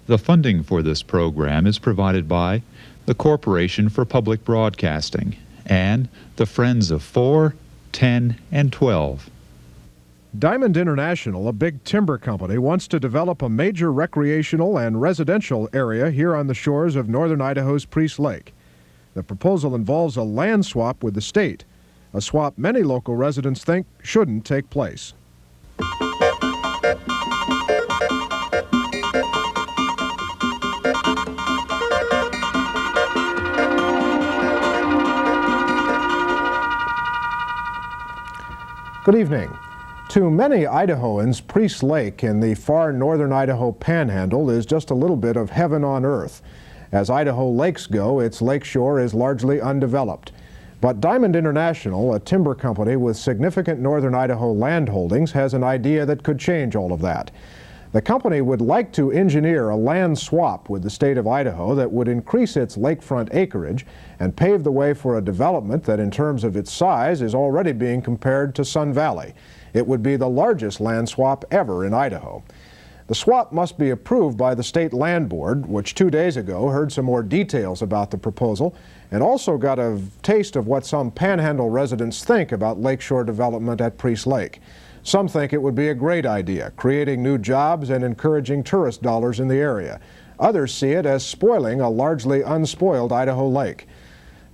The funding for this program is provided by the Corporation for Public Broadcasting and the Friends of 4, 10, and 12. Diamond International, a big timber company, wants to develop a major recreational and residential area here on the shores of northern Idaho's Priest Lake. The proposal involves a land swap with the state, a swap many local residents think shouldn't take place. Good evening. To many Idahoans, Priest Lake in the far northern Idaho Panhandle is just a little bit of heaven on earth. As Idaho lakes go, its lakeshore is largely undeveloped. But Diamond International, a timber company with significant northern Idaho land holdings, has an idea that could change all of that. The company would like to engineer a land swap with the state of Idaho that would increase its lakefront acreage and pave the way for a development that, in terms of its size, is already being compared to Sun Valley. It would be the largest land swap ever in Idaho. The swap must be approved by the State Land Board, which 2 days ago heard some more details about the proposal and also got a taste of what some Panhandle residents think about lakeshore development at Priest Lake. Some think it would be a great idea, creating new jobs and encouraging tourist dollars in the area. Others see it as spoiling a largely unspoiled Idaho lake.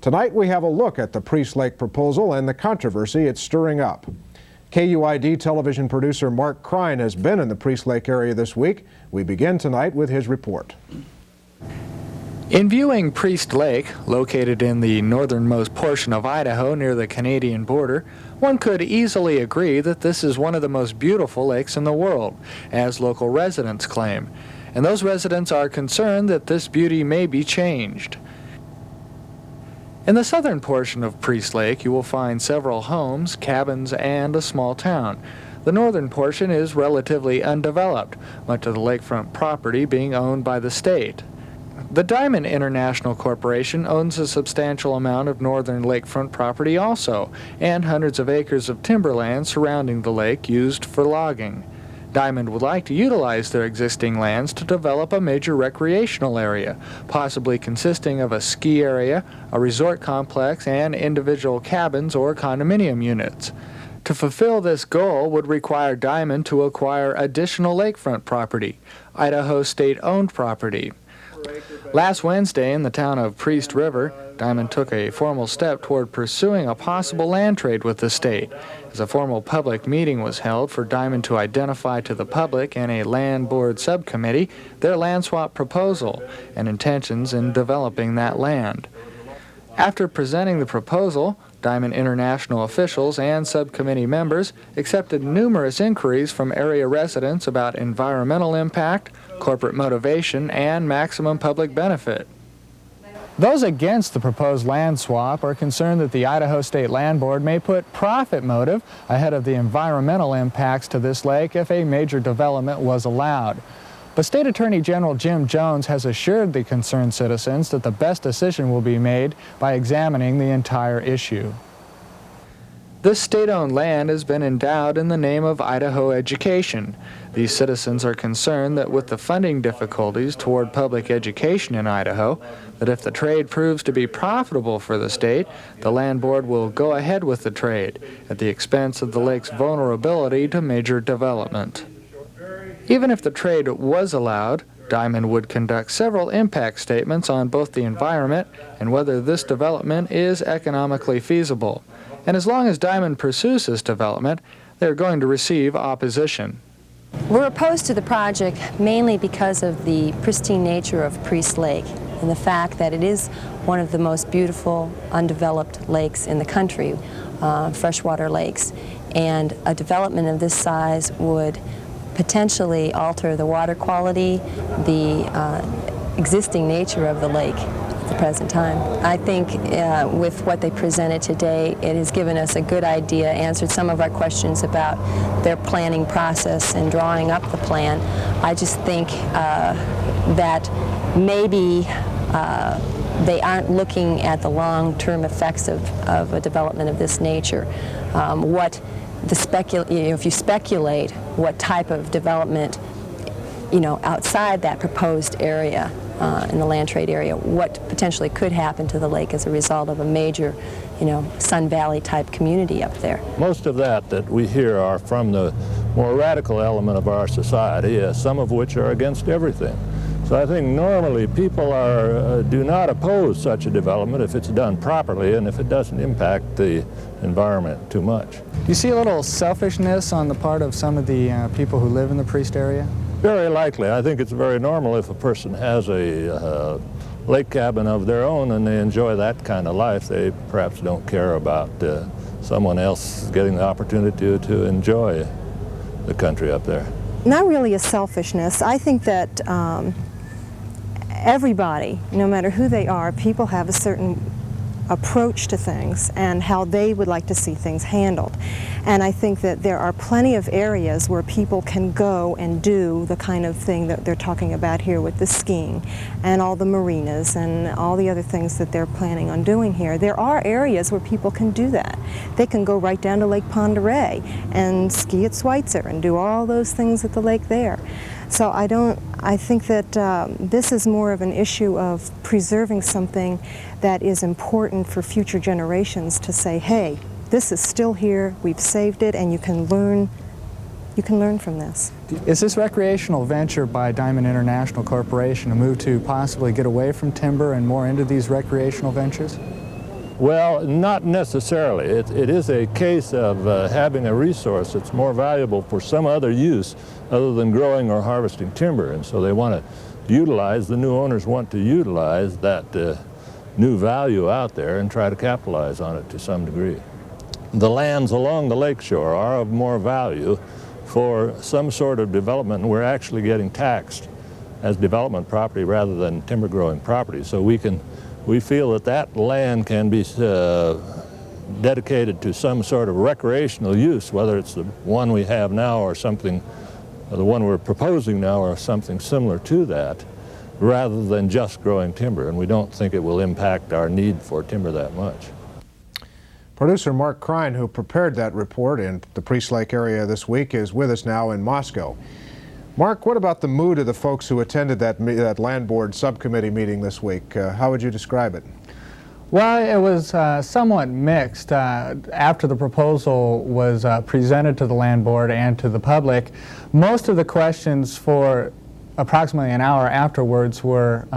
Tonight we have a look at the Priest Lake proposal and the controversy it's stirring up. KUID television producer Mark Krein has been in the Priest Lake area this week. We begin tonight with his report. In viewing Priest Lake, located in the northernmost portion of Idaho near the Canadian border, one could easily agree that this is one of the most beautiful lakes in the world, as local residents claim. And those residents are concerned that this beauty may be changed. In the southern portion of Priest Lake, you will find several homes, cabins, and a small town. The northern portion is relatively undeveloped, much of the lakefront property being owned by the state. The Diamond International Corporation owns a substantial amount of northern lakefront property also, and hundreds of acres of timberland surrounding the lake used for logging. Diamond would like to utilize their existing lands to develop a major recreational area, possibly consisting of a ski area, a resort complex, and individual cabins or condominium units. To fulfill this goal would require Diamond to acquire additional lakefront property, Idaho state-owned property. Last Wednesday, in the town of Priest River, Diamond took a formal step toward pursuing a possible land trade with the state, as a formal public meeting was held for Diamond to identify to the public and a land board subcommittee their land swap proposal and intentions in developing that land. After presenting the proposal, Diamond International officials and subcommittee members accepted numerous inquiries from area residents about environmental impact, corporate motivation, and maximum public benefit. Those against the proposed land swap are concerned that the Idaho State Land Board may put profit motive ahead of the environmental impacts to this lake if a major development was allowed. But State Attorney General Jim Jones has assured the concerned citizens that the best decision will be made by examining the entire issue. This state-owned land has been endowed in the name of Idaho education. These citizens are concerned that with the funding difficulties toward public education in Idaho, that if the trade proves to be profitable for the state, the land board will go ahead with the trade at the expense of the lake's vulnerability to major development. Even if the trade was allowed, Diamond would conduct several impact statements on both the environment and whether this development is economically feasible. And as long as Diamond pursues this development, they're going to receive opposition. We're opposed to the project mainly because of the pristine nature of Priest Lake and the fact that it is one of the most beautiful undeveloped lakes in the country, freshwater lakes. And a development of this size would potentially alter the water quality, the existing nature of the lake at the present time. I think with what they presented today, it has given us a good idea, answered some of our questions about their planning process and drawing up the plan. I just think that maybe they aren't looking at the long-term effects of a development of this nature. If you speculate what type of development you know, outside that proposed area in the land trade area, what potentially could happen to the lake as a result of a major, you know, Sun Valley type community up there. Most of that we hear are from the more radical element of our society, some of which are against everything. So I think normally people do not oppose such a development if it's done properly and if it doesn't impact the environment too much. Do you see a little selfishness on the part of some of the people who live in the Priest area? Very likely. I think it's very normal if a person has a lake cabin of their own and they enjoy that kind of life. They perhaps don't care about someone else getting the opportunity to enjoy the country up there. Not really a selfishness. I think that everybody, no matter who they are, people have a certain approach to things and how they would like to see things handled. And I think that there are plenty of areas where people can go and do the kind of thing that they're talking about here with the skiing and all the marinas and all the other things that they're planning on doing here. There are areas where people can do that. They can go right down to Lake Pend Oreille and ski at Schweitzer and do all those things at the lake there. So I think that this is more of an issue of preserving something that is important for future generations to say, hey, this is still here, we've saved it, and you can learn from this. Is this recreational venture by Diamond International Corporation a move to possibly get away from timber and more into these recreational ventures? Well, not necessarily. It is a case of having a resource that's more valuable for some other use other than growing or harvesting timber. And so they want to utilize, the new owners want to utilize that new value out there and try to capitalize on it to some degree. The lands along the lakeshore are of more value for some sort of development, and we're actually getting taxed as development property rather than timber growing property. So we feel that that land can be dedicated to some sort of recreational use, whether it's the one we have now or something, or the one we're proposing now or something similar to that, rather than just growing timber. And we don't think it will impact our need for timber that much. Producer Mark Krein, who prepared that report in the Priest Lake area this week, is with us now in Moscow. Mark, what about the mood of the folks who attended that land board subcommittee meeting this week? How would you describe it? Well, it was somewhat mixed. After the proposal was presented to the land board and to the public, most of the questions for approximately an hour afterwards were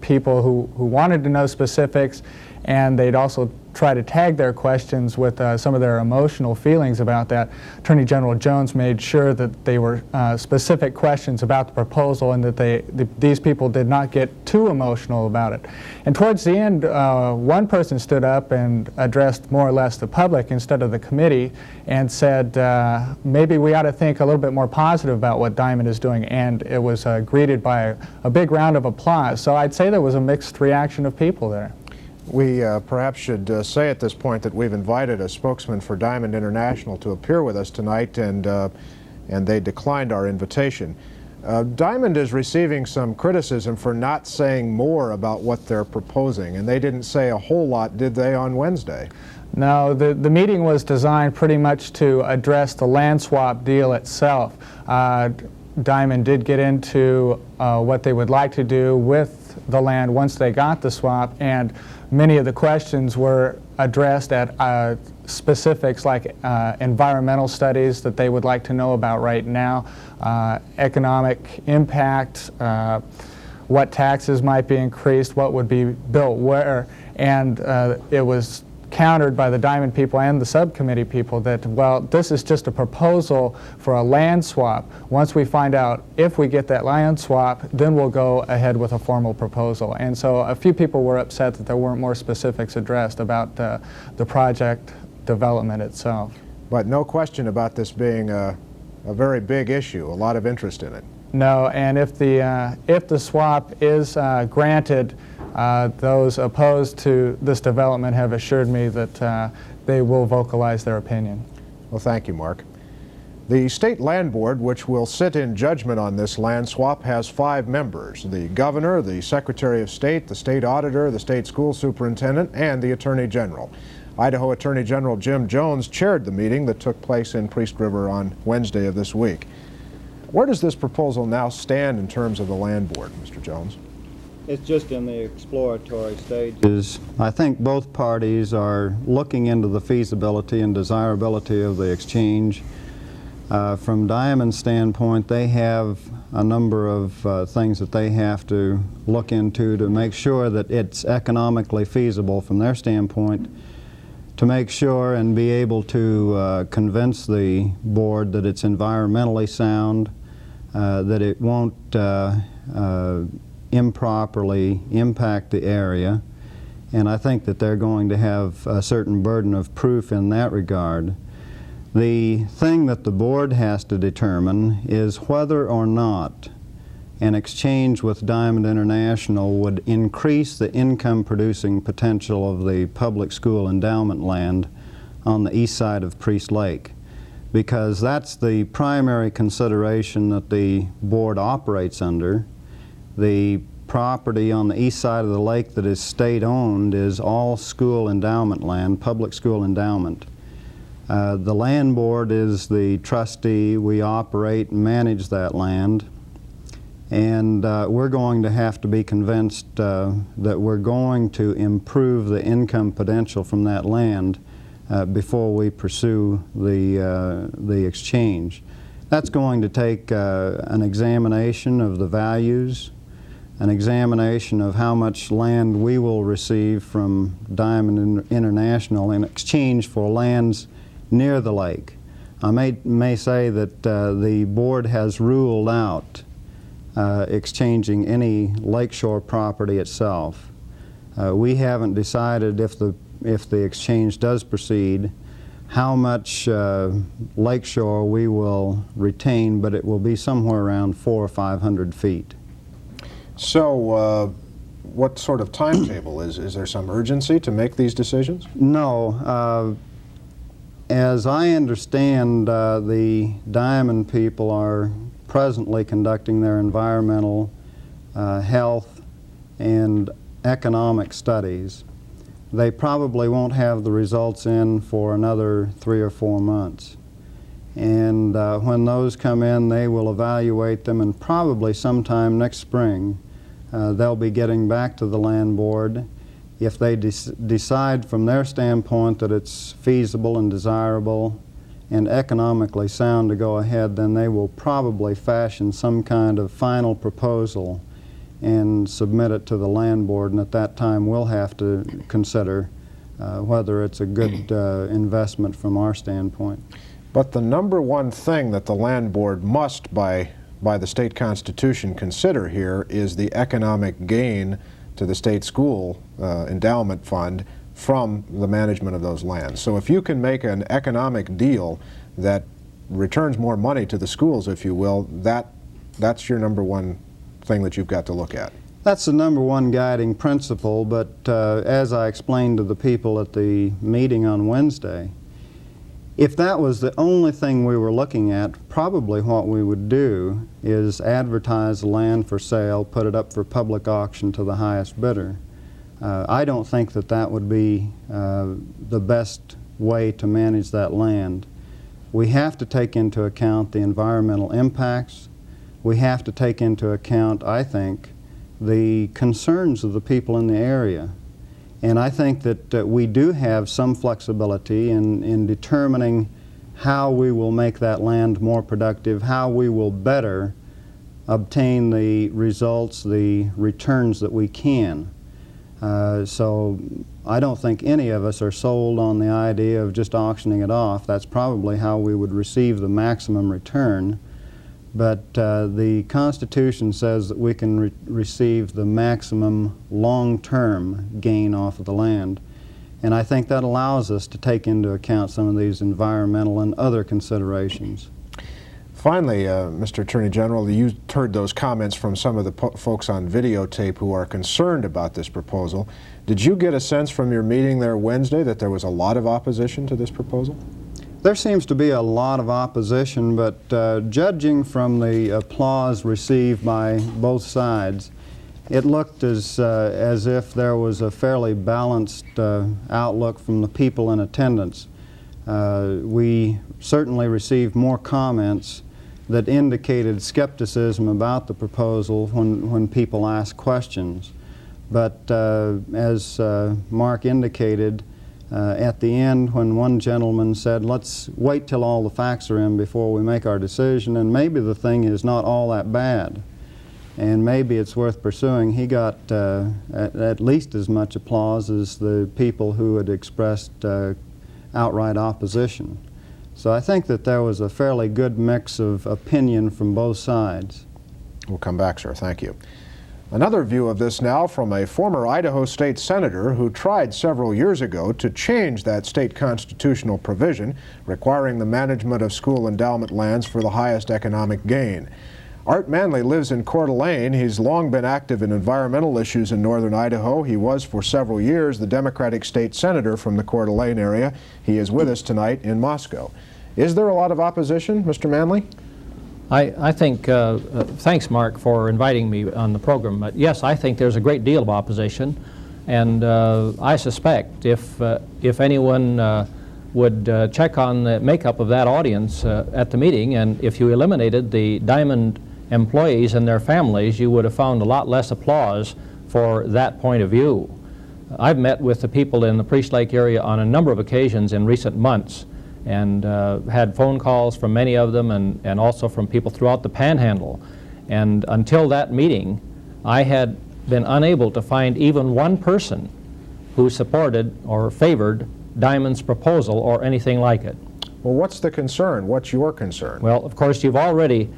people who wanted to know specifics, and they'd also try to tag their questions with some of their emotional feelings about that. Attorney General Jones made sure that they were specific questions about the proposal and that these people did not get too emotional about it. And towards the end, one person stood up and addressed more or less the public instead of the committee and said, maybe we ought to think a little bit more positive about what Diamond is doing, and it was greeted by a big round of applause. So I'd say there was a mixed reaction of people there. We perhaps should say at this point that we've invited a spokesman for Diamond International to appear with us tonight, and they declined our invitation. Diamond is receiving some criticism for not saying more about what they're proposing, and they didn't say a whole lot, did they, on Wednesday? No, the meeting was designed pretty much to address the land swap deal itself. Diamond did get into what they would like to do with the land once they got the swap, and many of the questions were addressed at specifics like environmental studies that they would like to know about right now, economic impact, what taxes might be increased, what would be built where, and it was countered by the Diamond people and the subcommittee people that, well, this is just a proposal for a land swap. Once we find out if we get that land swap, then we'll go ahead with a formal proposal. And so a few people were upset that there weren't more specifics addressed about the project development itself. But no question about this being a very big issue, a lot of interest in it. No, and if the swap is granted, those opposed to this development have assured me that they will vocalize their opinion. Well, thank you, Mark. The State Land Board, which will sit in judgment on this land swap, has 5 members: the governor, the Secretary of State, the state auditor, the state school superintendent, and the Attorney General. Idaho Attorney General Jim Jones chaired the meeting that took place in Priest River on Wednesday of this week. Where does this proposal now stand in terms of the land board, Mr. Jones? It's just in the exploratory stages. I think both parties are looking into the feasibility and desirability of the exchange. From Diamond's standpoint, they have a number of things that they have to look into to make sure that it's economically feasible from their standpoint, to make sure and be able to convince the board that it's environmentally sound, that it won't improperly impact the area, and I think that they're going to have a certain burden of proof in that regard. The thing that the board has to determine is whether or not an exchange with Diamond International would increase the income-producing potential of the public school endowment land on the east side of Priest Lake, because that's the primary consideration that the board operates under. The property on the east side of the lake that is state-owned is all school endowment land, public school endowment. The land board is the trustee. We operate and manage that land, and we're going to have to be convinced that we're going to improve the income potential from that land before we pursue the exchange. That's going to take an examination of the values, an examination of how much land we will receive from Diamond International in exchange for lands near the lake. I may say that the board has ruled out exchanging any lakeshore property itself. We haven't decided if the exchange does proceed how much lakeshore we will retain, but it will be somewhere around 400 or 500 feet. So what sort of timetable? Is there some urgency to make these decisions? No. As I understand, the Diamond people are presently conducting their environmental, health, and economic studies. They probably won't have the results in for another 3 or 4 months. And when those come in, they will evaluate them, and probably sometime next spring they'll be getting back to the land board. If they decide from their standpoint that it's feasible and desirable and economically sound to go ahead, then they will probably fashion some kind of final proposal and submit it to the land board, and at that time we'll have to consider whether it's a good investment from our standpoint. But the number one thing that the land board must, by the state constitution, consider here is the economic gain to the state school endowment fund from the management of those lands. So if you can make an economic deal that returns more money to the schools, if you will, that's your number one thing that you've got to look at. That's the number one guiding principle, but as I explained to the people at the meeting on Wednesday, if that was the only thing we were looking at, probably what we would do is advertise the land for sale, put it up for public auction to the highest bidder. I don't think that that would be the best way to manage that land. We have to take into account the environmental impacts. We have to take into account, I think, the concerns of the people in the area. And I think that we do have some flexibility in determining how we will make that land more productive, how we will better obtain the results, the returns that we can. So I don't think any of us are sold on the idea of just auctioning it off. That's probably how we would receive the maximum return. But the Constitution says that we can receive the maximum long-term gain off of the land. And I think that allows us to take into account some of these environmental and other considerations. Finally, Mr. Attorney General, you heard those comments from some of the folks on videotape who are concerned about this proposal. Did you get a sense from your meeting there Wednesday that there was a lot of opposition to this proposal? There seems to be a lot of opposition, but judging from the applause received by both sides, it looked as if there was a fairly balanced outlook from the people in attendance. We certainly received more comments that indicated skepticism about the proposal when people asked questions. But as Mark indicated, at the end, when one gentleman said, let's wait till all the facts are in before we make our decision, and maybe the thing is not all that bad, and maybe it's worth pursuing, he got at least as much applause as the people who had expressed outright opposition. So I think that there was a fairly good mix of opinion from both sides. We'll come back, sir. Thank you. Another view of this now from a former Idaho state senator who tried several years ago to change that state constitutional provision requiring the management of school endowment lands for the highest economic gain. Art Manley lives in Coeur d'Alene. He's long been active in environmental issues in northern Idaho. He was for several years the Democratic state senator from the Coeur d'Alene area. He is with us tonight in Moscow. Is there a lot of opposition, Mr. Manley? I think, thanks Mark for inviting me on the program, but yes, I think there's a great deal of opposition, and I suspect if anyone would check on the makeup of that audience at the meeting, and if you eliminated the Diamond employees and their families, you would have found a lot less applause for that point of view. I've met with the people in the Priest Lake area on a number of occasions in recent months, and had phone calls from many of them, and also from people throughout the Panhandle. And until that meeting, I had been unable to find even one person who supported or favored Diamond's proposal or anything like it. Well, what's the concern? What's your concern? Well, of course, you've already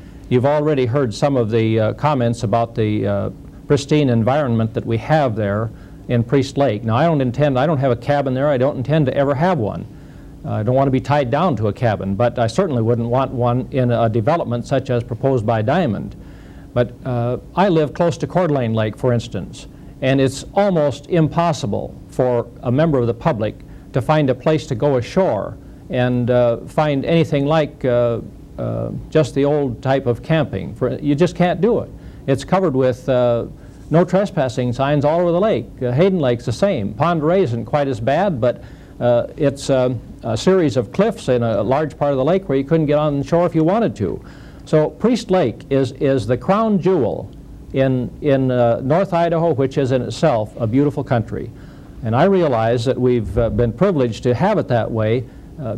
heard some of the comments about the pristine environment that we have there in Priest Lake. Now, I don't have a cabin there. I don't intend to ever have one. I don't want to be tied down to a cabin, but I certainly wouldn't want one in a development such as proposed by Diamond. But I live close to Coeur d'Alene Lake, for instance, and it's almost impossible for a member of the public to find a place to go ashore and find anything like just the old type of camping. You just can't do it. It's covered with no trespassing signs all over the lake. Hayden Lake's the same. Pond Ray isn't quite as bad, but it's a series of cliffs in a large part of the lake where you couldn't get on shore if you wanted to. So Priest Lake is the crown jewel in North Idaho, which is in itself a beautiful country. And I realize that we've been privileged to have it that way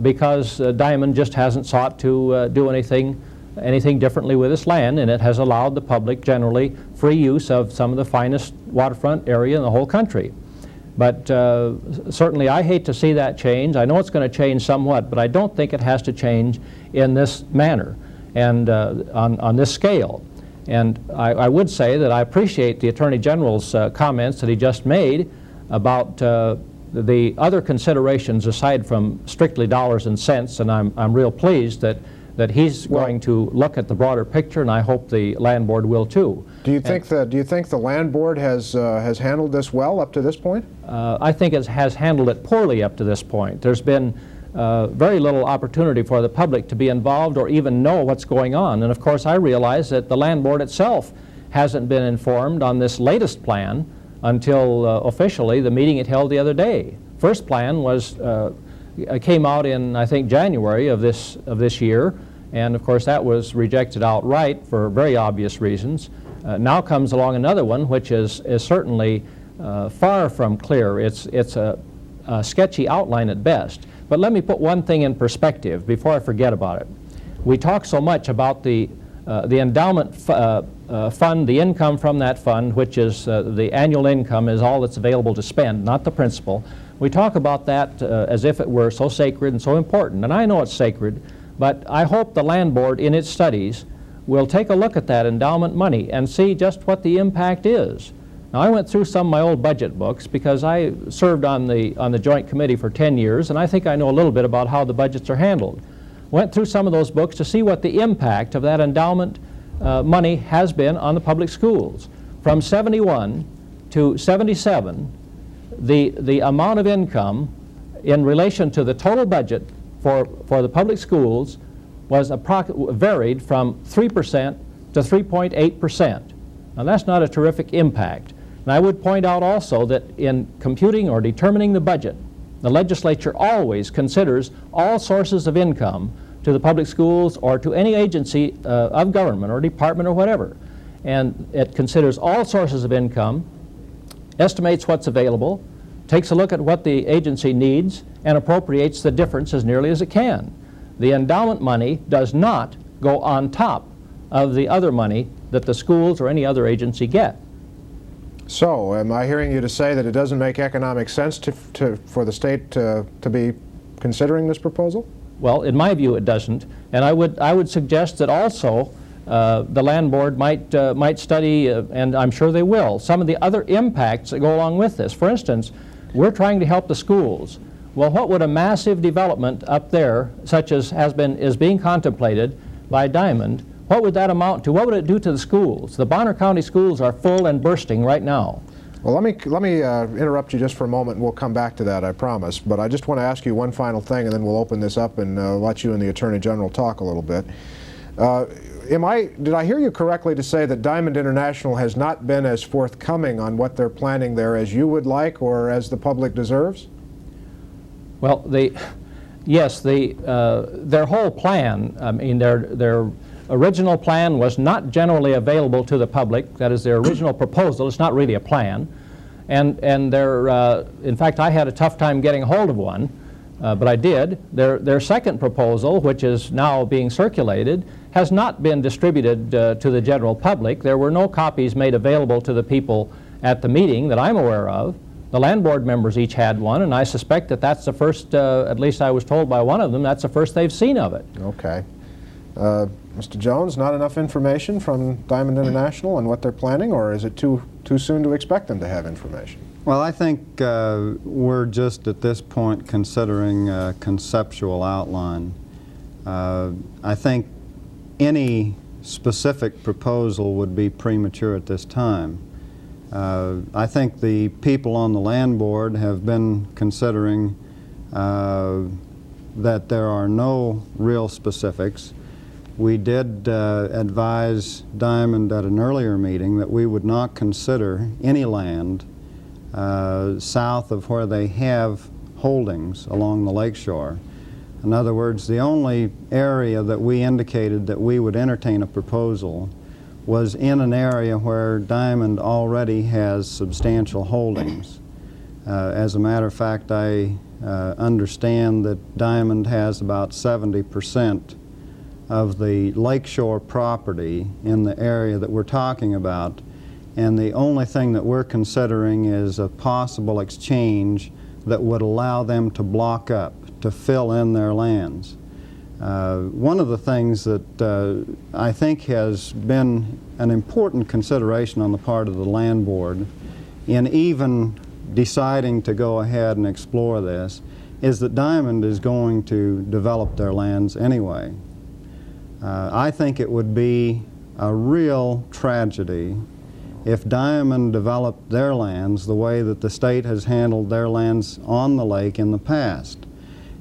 because Diamond just hasn't sought to do anything differently with its land, and it has allowed the public generally free use of some of the finest waterfront area in the whole country. But certainly I hate to see that change. I know it's going to change somewhat, but I don't think it has to change in this manner and on this scale. And I would say that I appreciate the Attorney General's comments that he just made about the other considerations aside from strictly dollars and cents, and I'm real pleased that he's going to look at the broader picture, and I hope the Land Board will too. Do you think the Land Board has handled this well up to this point? I think it has handled it poorly up to this point. There's been very little opportunity for the public to be involved or even know what's going on. And of course I realize that the Land Board itself hasn't been informed on this latest plan until officially the meeting it held the other day. First plan was came out in, I think, January of this year, and of course that was rejected outright for very obvious reasons. Now comes along another one which is certainly far from clear. It's a sketchy outline at best. But let me put one thing in perspective before I forget about it. We talk so much about the endowment fund, the income from that fund, which is the annual income is all that's available to spend, not the principal. We talk about that as if it were so sacred and so important, and I know it's sacred, but I hope the Land Board in its studies will take a look at that endowment money and see just what the impact is. Now, I went through some of my old budget books because I served on the Joint Committee for 10 years, and I think I know a little bit about how the budgets are handled. Went through some of those books to see what the impact of that endowment money has been on the public schools. From 71 to 77, the amount of income in relation to the total budget for the public schools was varied from 3% to 3.8%. Now that's not a terrific impact. And I would point out also that in computing or determining the budget, the legislature always considers all sources of income to the public schools or to any agency of government or department or whatever. And it considers all sources of income, estimates what's available, takes a look at what the agency needs, and appropriates the difference as nearly as it can. The endowment money does not go on top of the other money that the schools or any other agency get. So, am I hearing you to say that it doesn't make economic sense for the state to be considering this proposal? Well, in my view, it doesn't. And I would suggest that also the land board might study, and I'm sure they will, some of the other impacts that go along with this. For instance, we're trying to help the schools. Well, what would a massive development up there, such as is being contemplated by Diamond, what would that amount to? What would it do to the schools? The Bonner County schools are full and bursting right now. Well, let me interrupt you just for a moment, and we'll come back to that, I promise. But I just want to ask you one final thing, and then we'll open this up and let you and the Attorney General talk a little bit. Did I hear you correctly to say that Diamond International has not been as forthcoming on what they're planning there as you would like or as the public deserves? Well, yes, their whole plan, I mean, their original plan was not generally available to the public. That is, their original proposal. It's not really a plan. And in fact, I had a tough time getting hold of one, but I did. Their second proposal, which is now being circulated, has not been distributed to the general public. There were no copies made available to the people at the meeting that I'm aware of. The land board members each had one, and I suspect that that's the first, at least I was told by one of them, that's the first they've seen of it. Okay. Mr. Jones, not enough information from Diamond International on what they're planning, or is it too soon to expect them to have information? Well, I think we're just at this point considering a conceptual outline. I think any specific proposal would be premature at this time. I think the people on the land board have been considering that there are no real specifics. We did advise Diamond at an earlier meeting that we would not consider any land south of where they have holdings along the lakeshore. In other words, the only area that we indicated that we would entertain a proposal was in an area where Diamond already has substantial holdings. As a matter of fact, I understand that Diamond has about 70% of the lakeshore property in the area that we're talking about, and the only thing that we're considering is a possible exchange that would allow them to block up, to fill in their lands. One of the things that I think has been an important consideration on the part of the land board in even deciding to go ahead and explore this is that Diamond is going to develop their lands anyway. I think it would be a real tragedy if Diamond developed their lands the way that the state has handled their lands on the lake in the past.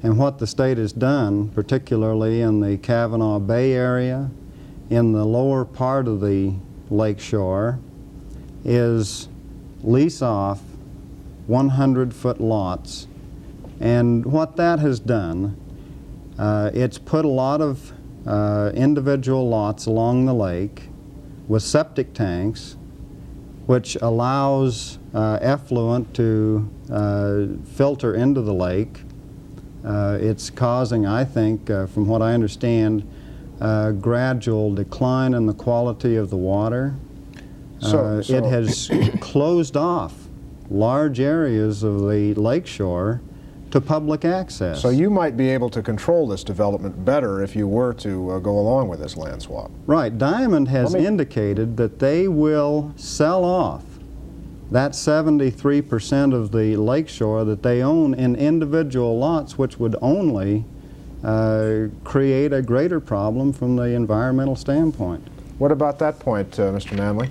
And what the state has done, particularly in the Kavanaugh Bay area, in the lower part of the lakeshore, is lease off 100-foot lots. And what that has done, it's put a lot of individual lots along the lake with septic tanks, which allows effluent to filter into the lake. It's causing, I think, from what I understand, a gradual decline in the quality of the water. It has closed off large areas of the lakeshore to public access. So you might be able to control this development better if you were to go along with this land swap. Right. Diamond has indicated that they will sell off that 73% of the lakeshore that they own in individual lots, which would only create a greater problem from the environmental standpoint. What about that point, Mr. Manley?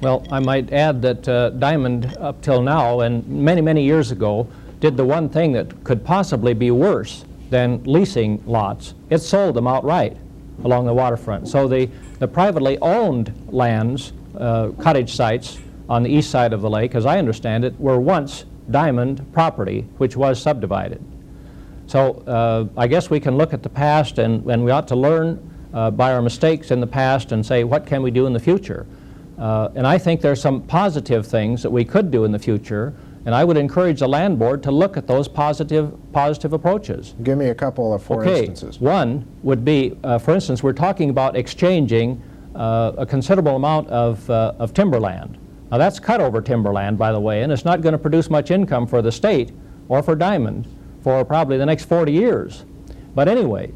Well, I might add that Diamond, up till now, and many, many years ago, did the one thing that could possibly be worse than leasing lots. It sold them outright along the waterfront. So the privately owned lands, cottage sites on the east side of the lake, as I understand it, were once Diamond property, which was subdivided. So I guess we can look at the past, and we ought to learn by our mistakes in the past and say, what can we do in the future? And I think there's some positive things that we could do in the future, and I would encourage the land board to look at those positive approaches. Give me a couple of instances. One would be, for instance, we're talking about exchanging a considerable amount of timberland. Now that's cut-over timberland, by the way, and it's not going to produce much income for the state or for Diamond for probably the next 40 years. But anyway,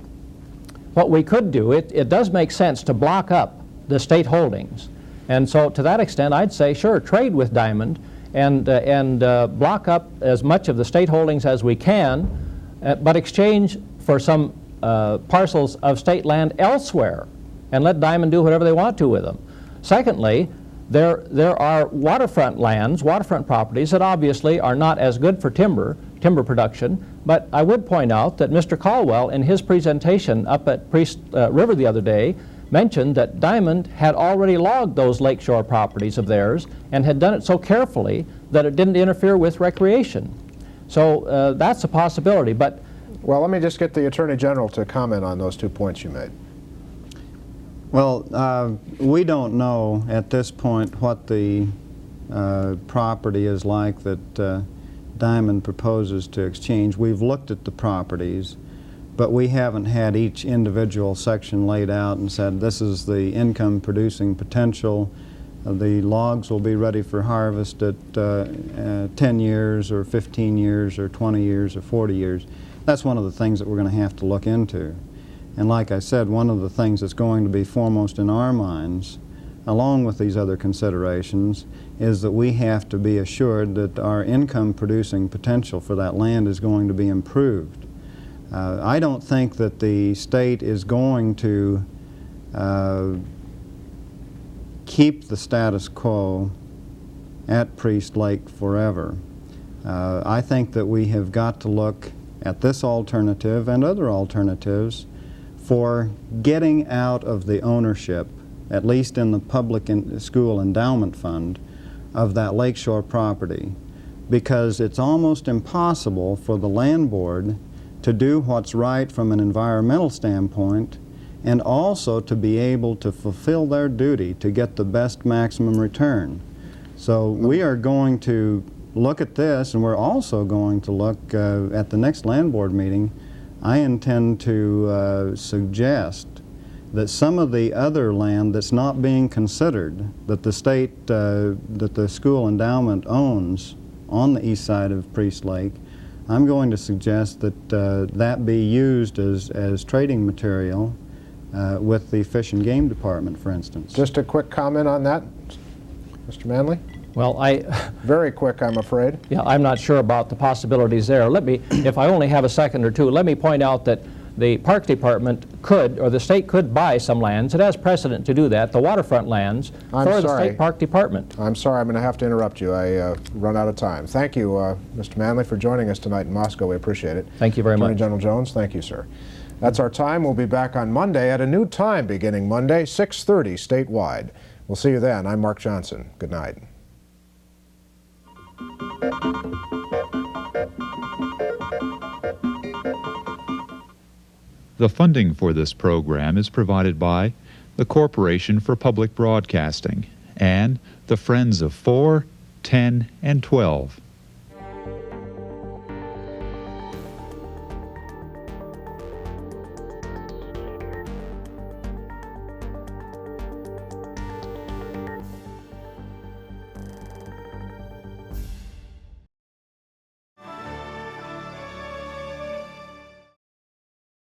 what we could do, it does make sense to block up the state holdings. And so to that extent, I'd say, sure, trade with Diamond and block up as much of the state holdings as we can, but exchange for some parcels of state land elsewhere and let Diamond do whatever they want to with them. Secondly, there are waterfront lands, waterfront properties that obviously are not as good for timber production, but I would point out that Mr. Caldwell, in his presentation up at Priest River the other day, mentioned that Diamond had already logged those lakeshore properties of theirs and had done it so carefully that it didn't interfere with recreation. So that's a possibility. But well, let me just get the Attorney General to comment on those 2 points you made. Well, we don't know at this point what the property is like that Diamond proposes to exchange. We've looked at the properties, but we haven't had each individual section laid out and said this is the income producing potential. The logs will be ready for harvest at 10 years or 15 years or 20 years or 40 years. That's one of the things that we're going to have to look into. And like I said, one of the things that's going to be foremost in our minds, along with these other considerations, is that we have to be assured that our income producing potential for that land is going to be improved. I don't think that the state is going to keep the status quo at Priest Lake forever. I think that we have got to look at this alternative and other alternatives for getting out of the ownership, at least in the public school endowment fund, of that lakeshore property, because it's almost impossible for the land board to do what's right from an environmental standpoint and also to be able to fulfill their duty to get the best maximum return. So we are going to look at this, and we're also going to look at the next land board meeting. I intend to suggest that some of the other land that's not being considered, that the state, that the school endowment owns on the east side of Priest Lake, I'm going to suggest that that be used as trading material with the Fish and Game Department, for instance. Just a quick comment on that, Mr. Manley? Well, very quick, I'm afraid. Yeah, I'm not sure about the possibilities there. Let me, if I only have a second or two, let me point out that the Park Department could, or the state could buy some lands. It has precedent to do that, the waterfront lands, for the State Park Department. I'm sorry, I'm going to have to interrupt you. I run out of time. Thank you, Mr. Manley, for joining us tonight in Moscow. We appreciate it. Thank you very much. Attorney General Jones, thank you, sir. That's our time. We'll be back on Monday at a new time beginning Monday, 6:30 statewide. We'll see you then. I'm Mark Johnson. Good night. The funding for this program is provided by the Corporation for Public Broadcasting and the Friends of 4, 10, and 12.